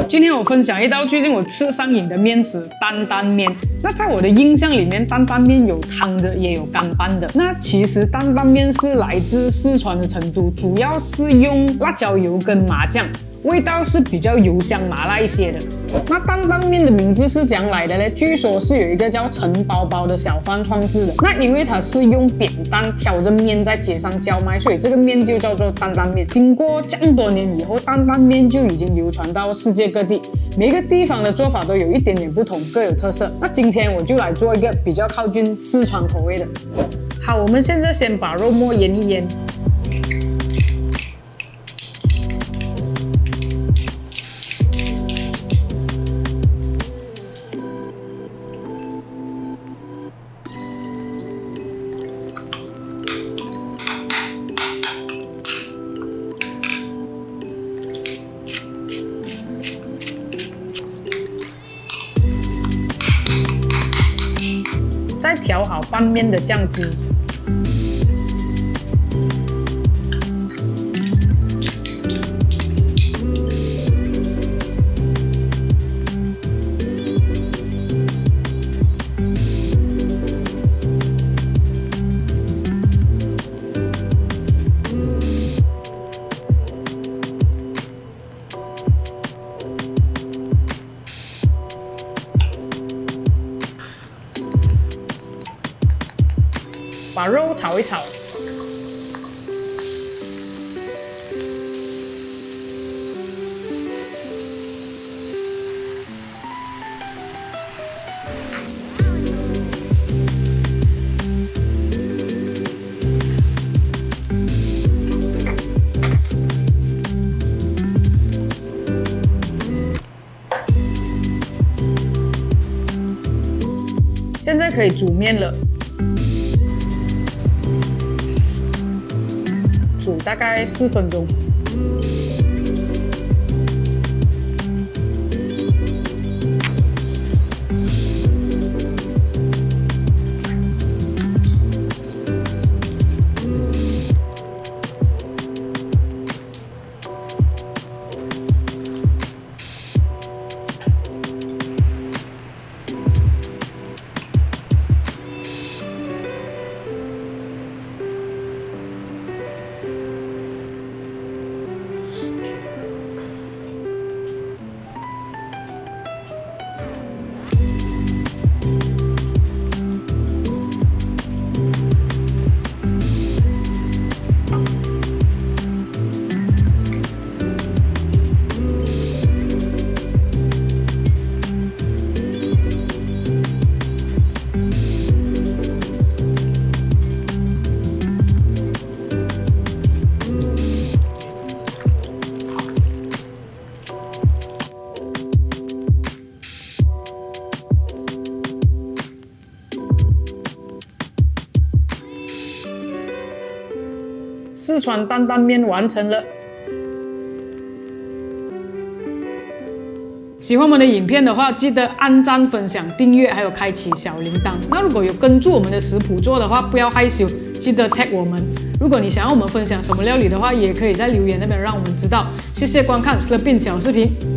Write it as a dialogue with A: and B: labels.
A: 今天我分享一道最近我吃上瘾的面食——担担面。那在我的印象里面，担担面有汤的，也有干拌的。那其实担担面是来自四川的成都，主要是用辣椒油跟麻酱。 味道是比较油香麻辣一些的。那担担面的名字是怎样来的呢？据说是有一个叫陈包包的小贩创制的。那因为他是用扁担挑着面在街上叫卖，所以这个面就叫做担担面。经过这样多年以后，担担面就已经流传到世界各地。每个地方的做法都有一点点不同，各有特色。那今天我就来做一个比较靠近四川口味的。好，我们现在先把肉末腌一腌。 再调好拌面的酱汁，把肉炒一炒，现在可以煮面了。 煮大概4分钟。四川担担面完成了。喜欢我们的影片的话，记得按赞、分享、订阅，还有开启小铃铛。那如果有跟住我们的食谱做的话，不要害羞，记得 tag 我们。如果你想要我们分享什么料理的话，也可以在留言那边让我们知道。谢谢观看 Slurpin 小视频。